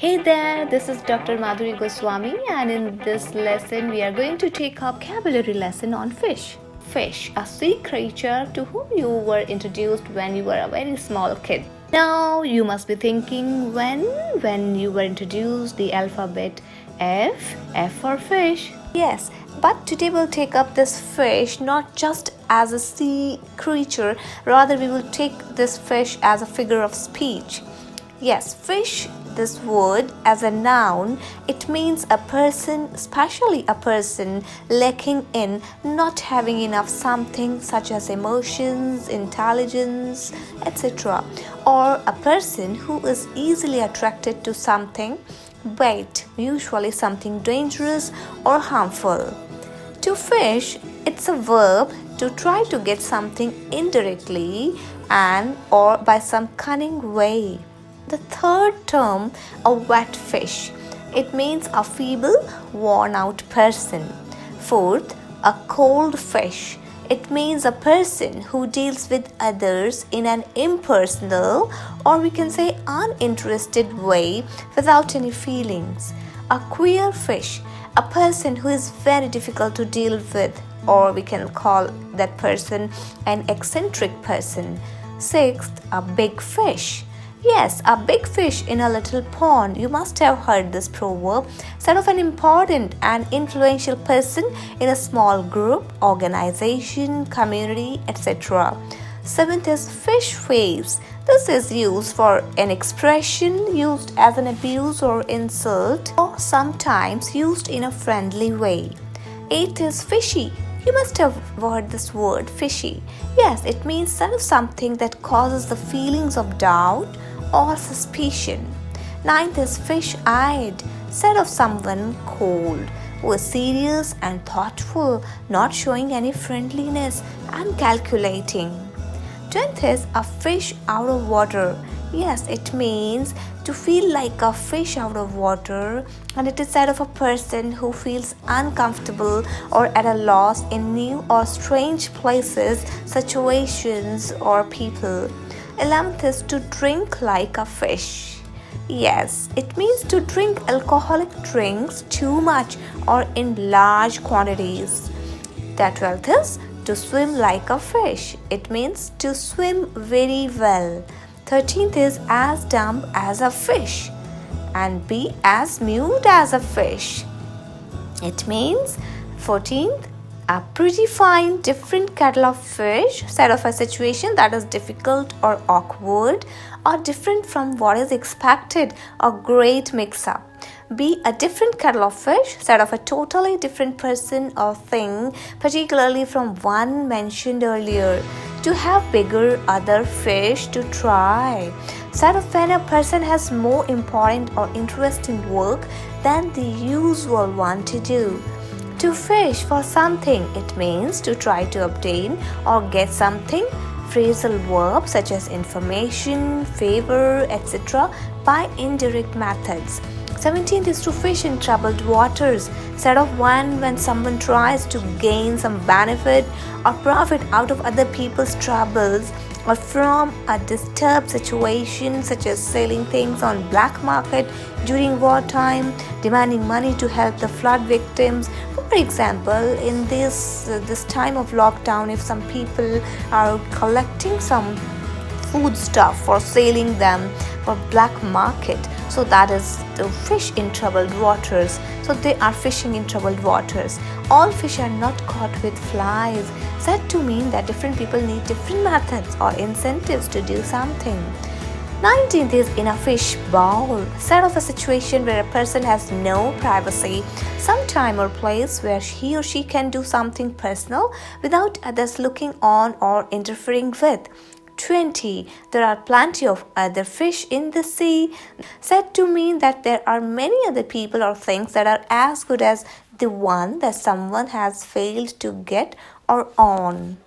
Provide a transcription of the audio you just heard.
Hey there, this is Dr. Madhuri Goswami, and in this lesson, we are going to take a vocabulary lesson on fish. Fish, a sea creature to whom you were introduced when you were a very small kid. Now, you must be thinking when you were introduced the alphabet F for fish. Yes, but today we'll take up this fish not just as a sea creature, rather, we will take this fish as a figure of speech. Yes, fish, this word as a noun, it means a person, especially a person lacking in, not having enough something such as emotions, intelligence, etc. Or a person who is easily attracted to something, but usually something dangerous or harmful. To fish, it's a verb to try to get something indirectly and or by some cunning way. The third term, a wet fish. It means a feeble, worn-out person. Fourth, a cold fish. It means a person who deals with others in an impersonal or we can say uninterested way without any feelings. A queer fish, a person who is very difficult to deal with, or we can call that person an eccentric person. Sixth, a big fish. Yes, a big fish in a little pond. You must have heard this proverb, said of an important and influential person in a small group, organization, community, etc. Seventh is fish face. This is used for an expression used as an abuse or insult, or sometimes used in a friendly way. Eighth is fishy. You must have heard this word, fishy. Yes, it means something that causes the feelings of doubt or suspicion. Ninth is fish-eyed, said of someone cold, who is serious and thoughtful, not showing any friendliness and calculating. 10th is a fish out of water. Yes, it means to feel like a fish out of water, and it is said of a person who feels uncomfortable or at a loss in new or strange places, situations, or people. 11th is to drink like a fish. Yes, it means to drink alcoholic drinks too much or in large quantities. The 12th is to swim like a fish. It means to swim very well. 13th is as dumb as a fish and be as mute as a fish. It means 14th, a pretty fine different kettle of fish, said of a situation that is difficult or awkward or different from what is expected, a great mix-up. Be a different kettle of fish, said of a totally different person or thing, particularly from one mentioned earlier. To have bigger other fish to try, said of when a person has more important or interesting work than the usual one to do. To fish for something, it means to try to obtain or get something. Phrasal verbs such as information, favor, etc. by indirect methods. 17th is to fish in troubled waters, said of one when someone tries to gain some benefit or profit out of other people's troubles or from a disturbed situation such as selling things on black market during wartime, demanding money to help the flood victims. For example, in this time of lockdown, if some people are collecting some food stuff for selling them for black market, so that is the fish in troubled waters. So they are fishing in troubled waters. All fish are not caught with flies, said to mean that different people need different methods or incentives to do something. 19th is in a fish bowl, said of a situation where a person has no privacy, some time or place where he or she can do something personal without others looking on or interfering with. 20. There are plenty of other fish in the sea, said to mean that there are many other people or things that are as good as the one that someone has failed to get or own.